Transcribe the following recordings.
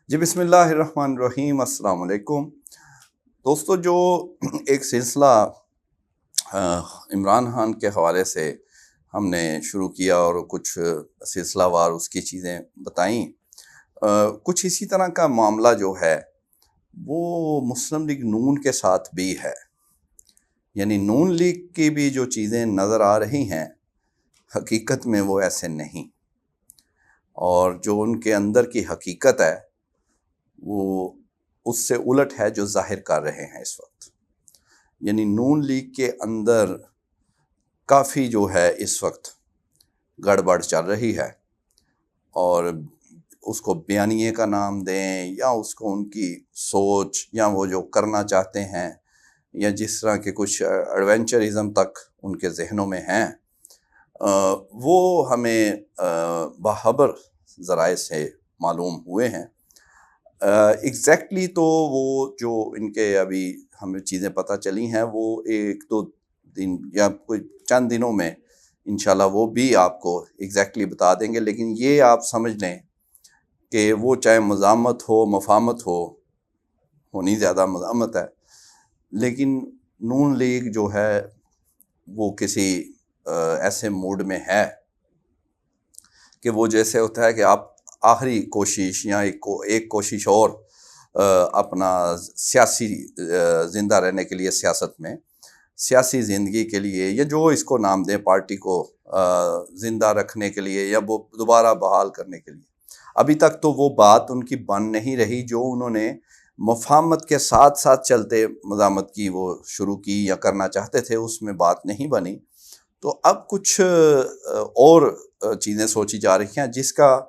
جی بسم اللہ الرحمن الرحیم، السلام علیکم دوستو۔ جو ایک سلسلہ عمران خان کے حوالے سے ہم نے شروع کیا اور کچھ سلسلہ وار اس کی چیزیں بتائیں، کچھ اسی طرح کا معاملہ جو ہے وہ مسلم لیگ نون کے ساتھ بھی ہے۔ یعنی نون لیگ کی بھی جو چیزیں نظر آ رہی ہیں حقیقت میں وہ ایسے نہیں، اور جو ان کے اندر کی حقیقت ہے وہ اس سے الٹ ہے جو ظاہر کر رہے ہیں اس وقت۔ یعنی نون لیگ کے اندر کافی جو ہے اس وقت گڑبڑ چل رہی ہے، اور اس کو بیانیے کا نام دیں یا اس کو ان کی سوچ یا وہ جو کرنا چاہتے ہیں یا جس طرح کے کچھ ایڈونچرزم تک ان کے ذہنوں میں ہیں، وہ ہمیں باخبر ذرائع سے معلوم ہوئے ہیں۔ ایگزیکٹلی تو وہ جو ان کے ابھی ہمیں چیزیں پتہ چلی ہیں وہ ایک دو دن یا کوئی چند دنوں میں انشاءاللہ وہ بھی آپ کو ایگزیکٹلی بتا دیں گے، لیکن یہ آپ سمجھ لیں کہ وہ چاہے مزاحمت ہو مفاہمت ہونی زیادہ مزاحمت ہے، لیکن نون لیگ جو ہے وہ کسی ایسے موڈ میں ہے کہ وہ جیسے ہوتا ہے کہ آپ آخری کوشش یا ایک کوشش اور اپنا سیاسی زندہ رہنے کے لیے، سیاست میں سیاسی زندگی کے لیے، یا جو اس کو نام دیں، پارٹی کو زندہ رکھنے کے لیے یا وہ دوبارہ بحال کرنے کے لیے، ابھی تک تو وہ بات ان کی بن نہیں رہی جو انہوں نے مفاہمت کے ساتھ ساتھ چلتے مزاحمت کی وہ شروع کی یا کرنا چاہتے تھے، اس میں بات نہیں بنی۔ تو اب کچھ اور چیزیں سوچی جا رہی ہیں، جس کا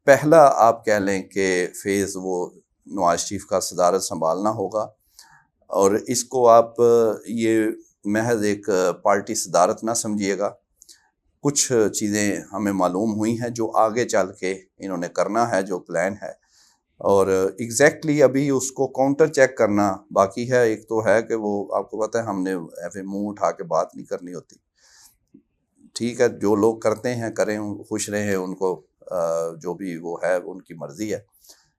پہلا آپ کہہ لیں کہ فیز وہ نواز شریف کا صدارت سنبھالنا ہوگا، اور اس کو آپ یہ محض ایک پارٹی صدارت نہ سمجھیے گا۔ کچھ چیزیں ہمیں معلوم ہوئی ہیں جو آگے چل کے انہوں نے کرنا ہے، جو پلان ہے، اور ایگزیکٹلی ابھی اس کو کاؤنٹر چیک کرنا باقی ہے۔ ایک تو ہے کہ وہ آپ کو پتہ ہے ہم نے ایسے منہ اٹھا کے بات نہیں کرنی ہوتی، ٹھیک ہے، جو لوگ کرتے ہیں کریں، خوش رہیں، ان کو جو بھی وہ ہے ان کی مرضی ہے،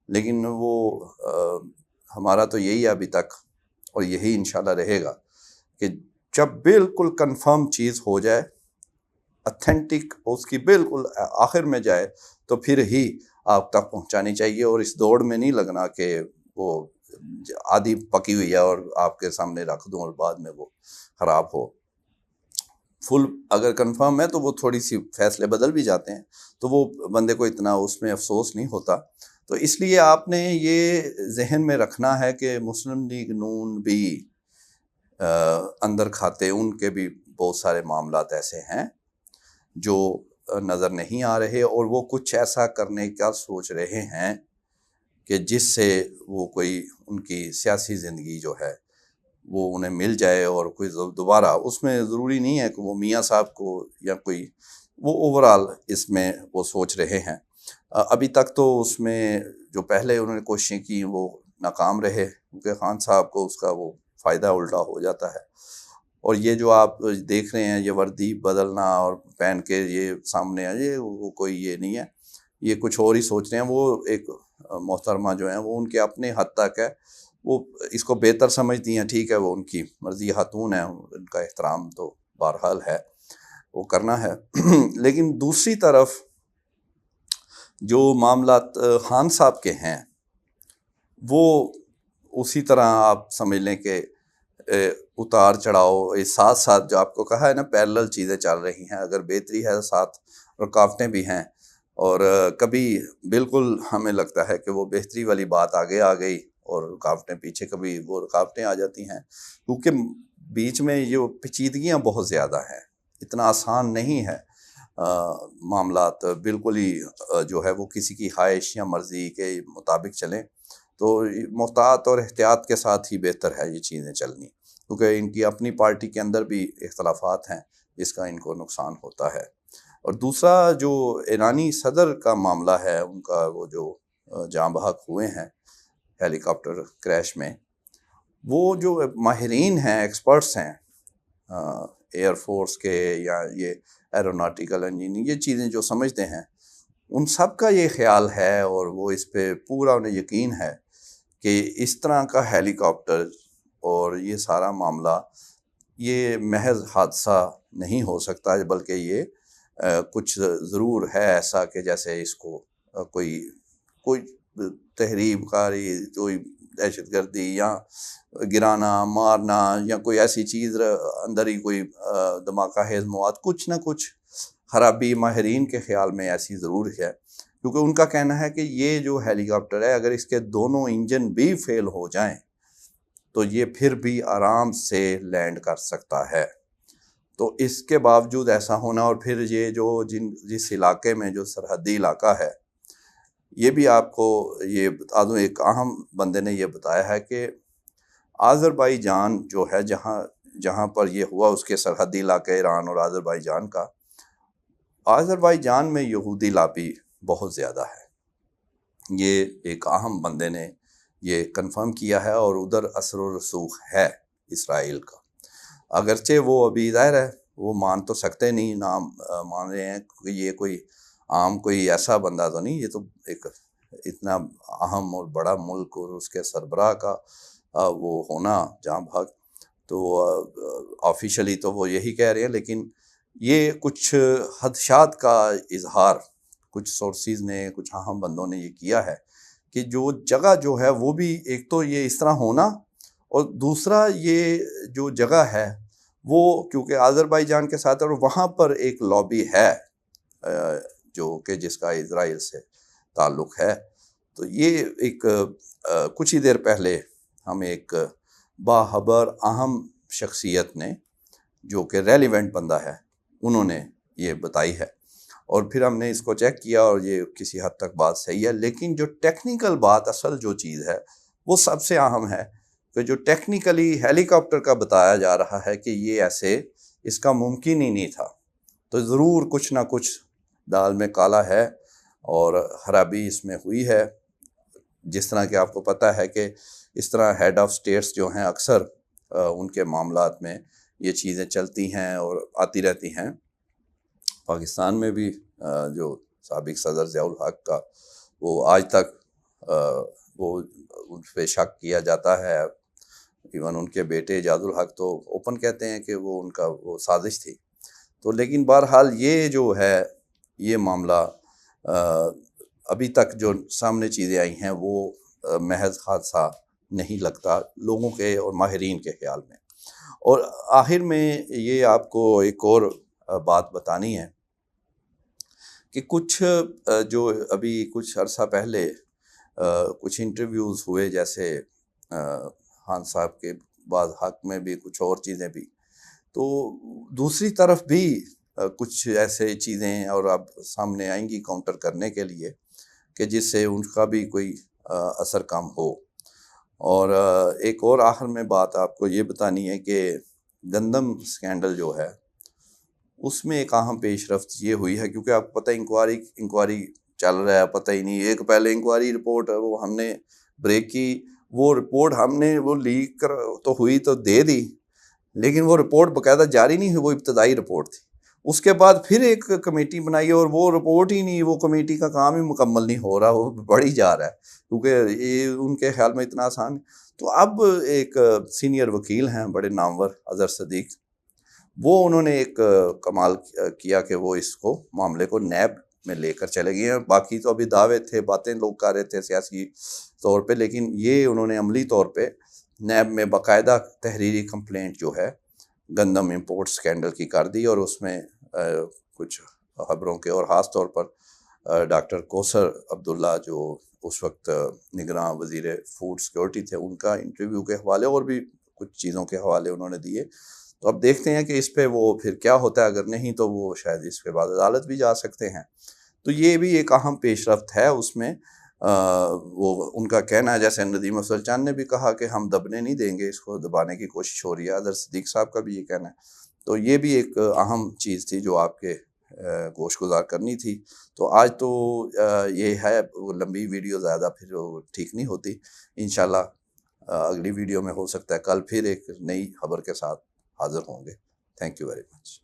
لیکن وہ ہمارا تو یہی ہے ابھی تک، اور یہی انشاءاللہ رہے گا کہ جب بالکل کنفرم چیز ہو جائے، اتھینٹک اس کی بالکل آخر میں جائے، تو پھر ہی آپ تک پہنچانی چاہیے، اور اس دوڑ میں نہیں لگنا کہ وہ آدھی پکی ہوئی ہے اور آپ کے سامنے رکھ دوں اور بعد میں وہ خراب ہو۔ فل اگر کنفرم ہے تو وہ تھوڑی سی فیصلے بدل بھی جاتے ہیں، تو وہ بندے کو اتنا اس میں افسوس نہیں ہوتا۔ تو اس لیے آپ نے یہ ذہن میں رکھنا ہے کہ مسلم لیگ نون بھی اندر کھاتے ان کے بھی بہت سارے معاملات ایسے ہیں جو نظر نہیں آ رہے، اور وہ کچھ ایسا کرنے کا سوچ رہے ہیں کہ جس سے وہ کوئی ان کی سیاسی زندگی جو ہے وہ انہیں مل جائے، اور کوئی دوبارہ اس میں ضروری نہیں ہے کہ وہ میاں صاحب کو یا کوئی، وہ اوورال اس میں وہ سوچ رہے ہیں۔ ابھی تک تو اس میں جو پہلے انہوں نے کوششیں کی وہ ناکام رہے، کیونکہ خان صاحب کو اس کا وہ فائدہ الٹا ہو جاتا ہے۔ اور یہ جو آپ دیکھ رہے ہیں یہ وردی بدلنا اور پہن کے یہ سامنے ہے، یہ وہ کوئی یہ نہیں ہے، یہ کچھ اور ہی سوچ رہے ہیں۔ وہ ایک محترمہ جو ہیں وہ ان کے اپنے حد تک ہے، وہ اس کو بہتر سمجھتی ہیں، ٹھیک ہے، وہ ان کی مرضی، خاتون ہیں، ان کا احترام تو بہرحال ہے، وہ کرنا ہے۔ لیکن دوسری طرف جو معاملات خان صاحب کے ہیں وہ اسی طرح آپ سمجھ لیں کہ اتار چڑھاؤ ساتھ ساتھ، جو آپ کو کہا ہے نا، پیرلل چیزیں چل رہی ہیں، اگر بہتری ہے ساتھ رکاوٹیں بھی ہیں، اور کبھی بالکل ہمیں لگتا ہے کہ وہ بہتری والی بات آگے آ گئی اور رکاوٹیں پیچھے، کبھی وہ رکاوٹیں آ جاتی ہیں، کیونکہ بیچ میں یہ پیچیدگیاں بہت زیادہ ہیں، اتنا آسان نہیں ہے معاملات بالکل ہی جو ہے وہ کسی کی خواہش یا مرضی کے مطابق چلیں۔ تو محتاط اور احتیاط کے ساتھ ہی بہتر ہے یہ چیزیں چلنی، کیونکہ ان کی اپنی پارٹی کے اندر بھی اختلافات ہیں جس کا ان کو نقصان ہوتا ہے۔ اور دوسرا جو ایرانی صدر کا معاملہ ہے، ان کا وہ جو جاں بحق ہوئے ہیں ہیلی کاپٹر کریش میں، وہ جو ماہرین ہیں، ایکسپرٹس ہیں ایئر فورس کے یا یہ ایروناٹیکل انجینئرنگ، یہ چیزیں جو سمجھتے ہیں، ان سب کا یہ خیال ہے اور وہ اس پہ پورا انہیں یقین ہے کہ اس طرح کا ہیلی کاپٹر اور یہ سارا معاملہ یہ محض حادثہ نہیں ہو سکتا، بلکہ یہ کچھ ضرور ہے ایسا کہ جیسے اس کو کوئی تحریب کاری، کوئی دہشت گردی یا گرانا مارنا یا کوئی ایسی چیز اندر ہی کوئی دھماکہ خیز مواد، کچھ نہ کچھ خرابی ماہرین کے خیال میں ایسی ضرور ہے، کیونکہ ان کا کہنا ہے کہ یہ جو ہیلی کاپٹر ہے اگر اس کے دونوں انجن بھی فیل ہو جائیں تو یہ پھر بھی آرام سے لینڈ کر سکتا ہے۔ تو اس کے باوجود ایسا ہونا، اور پھر یہ جو جس علاقے میں جو سرحدی علاقہ ہے، یہ بھی آپ کو یہ بتا دوں، ایک اہم بندے نے یہ بتایا ہے کہ آذربائیجان جو ہے جہاں پر یہ ہوا، اس کے سرحدی علاقے ایران اور آذربائیجان کا، آذربائیجان میں یہودی لابی بہت زیادہ ہے۔ یہ ایک اہم بندے نے یہ کنفرم کیا ہے، اور ادھر اثر و رسوخ ہے اسرائیل کا، اگرچہ وہ ابھی ظاہر ہے وہ مان تو سکتے نہیں، نام مان رہے ہیں کہ یہ کوئی عام کوئی ایسا بندہ تو نہیں، یہ تو ایک اتنا اہم اور بڑا ملک اور اس کے سربراہ کا وہ ہونا جہاں بھاگ، تو آفیشلی تو وہ یہی کہہ رہے ہیں، لیکن یہ کچھ خدشات کا اظہار کچھ سورسز نے، کچھ اہم بندوں نے یہ کیا ہے کہ جو جگہ جو ہے وہ بھی ایک تو یہ اس طرح ہونا، اور دوسرا یہ جو جگہ ہے وہ کیونکہ آذربائیجان کے ساتھ، اور وہاں پر ایک لابی ہے جو کہ جس کا اسرائیل سے تعلق ہے۔ تو یہ ایک کچھ ہی دیر پہلے ہم ایک باخبر اہم شخصیت نے جو کہ ریلیونٹ بندہ ہے، انہوں نے یہ بتائی ہے، اور پھر ہم نے اس کو چیک کیا اور یہ کسی حد تک بات صحیح ہے، لیکن جو ٹیکنیکل بات، اصل جو چیز ہے وہ سب سے اہم ہے کہ جو ٹیکنیکلی ہیلی کاپٹر کا بتایا جا رہا ہے کہ یہ ایسے اس کا ممکن ہی نہیں تھا، تو ضرور کچھ نہ کچھ دال میں کالا ہے اور خرابی اس میں ہوئی ہے۔ جس طرح کہ آپ کو پتہ ہے کہ اس طرح ہیڈ آف سٹیٹس جو ہیں اکثر ان کے معاملات میں یہ چیزیں چلتی ہیں اور آتی رہتی ہیں۔ پاکستان میں بھی جو سابق صدر ضیاء الحق کا، وہ آج تک وہ ان پہ شک کیا جاتا ہے، ایون ان کے بیٹے اعجاز الحق تو اوپن کہتے ہیں کہ وہ ان کا وہ سازش تھی۔ تو لیکن بہرحال یہ جو ہے یہ معاملہ ابھی تک جو سامنے چیزیں آئی ہیں وہ محض حادثہ نہیں لگتا لوگوں کے اور ماہرین کے خیال میں۔ اور آخر میں یہ آپ کو ایک اور بات بتانی ہے کہ کچھ جو ابھی کچھ عرصہ پہلے کچھ انٹرویوز ہوئے، جیسے خان صاحب کے بعض حق میں بھی کچھ اور چیزیں بھی، تو دوسری طرف بھی کچھ ایسے چیزیں اور اب سامنے آئیں گی کاؤنٹر کرنے کے لیے کہ جس سے ان کا بھی کوئی اثر کم ہو۔ اور ایک اور آخر میں بات آپ کو یہ بتانی ہے کہ گندم سکینڈل جو ہے اس میں ایک اہم پیش رفت یہ ہوئی ہے، کیونکہ آپ کو پتہ انکوائری چل رہا ہے، پتہ ہی نہیں، ایک پہلے انکوائری رپورٹ وہ ہم نے بریک کی، وہ رپورٹ ہم نے وہ لیک کر تو ہوئی تو دے دی، لیکن وہ رپورٹ باقاعدہ جاری نہیں ہوئی، وہ ابتدائی رپورٹ تھی۔ اس کے بعد پھر ایک کمیٹی بنائی اور وہ رپورٹ ہی نہیں، وہ کمیٹی کا کام ہی مکمل نہیں ہو رہا، وہ بڑھی جا رہا ہے، کیونکہ یہ ان کے خیال میں اتنا آسان۔ تو اب ایک سینئر وکیل ہیں بڑے نامور، اظہر صدیق، وہ انہوں نے ایک کمال کیا کہ وہ اس کو معاملے کو نیب میں لے کر چلے گئے ہیں۔ باقی تو ابھی دعوے تھے، باتیں لوگ کر رہے تھے سیاسی طور پہ، لیکن یہ انہوں نے عملی طور پہ نیب میں باقاعدہ تحریری کمپلینٹ جو ہے گندم امپورٹ سکینڈل کی کر دی، اور اس میں کچھ خبروں کے، اور خاص طور پر ڈاکٹر کوثر عبداللہ جو اس وقت نگراں وزیر فوڈ سیکورٹی تھے، ان کا انٹرویو کے حوالے اور بھی کچھ چیزوں کے حوالے انہوں نے دیے۔ تو اب دیکھتے ہیں کہ اس پہ وہ پھر کیا ہوتا ہے، اگر نہیں تو وہ شاید اس کے بعد عدالت بھی جا سکتے ہیں۔ تو یہ بھی ایک اہم پیش رفت ہے اس میں۔ وہ ان کا کہنا ہے، جیسے ندیم افضل چاند نے بھی کہا کہ ہم دبنے نہیں دیں گے، اس کو دبانے کی کوشش ہو رہی ہے، اظہر صدیق صاحب کا بھی یہ کہنا ہے۔ تو یہ بھی ایک اہم چیز تھی جو آپ کے گوش گزار کرنی تھی۔ تو آج تو یہ ہے، لمبی ویڈیو زیادہ پھر ٹھیک نہیں ہوتی، انشاءاللہ اگلی ویڈیو میں ہو سکتا ہے کل پھر ایک نئی خبر کے ساتھ حاضر ہوں گے۔ Thank you very much.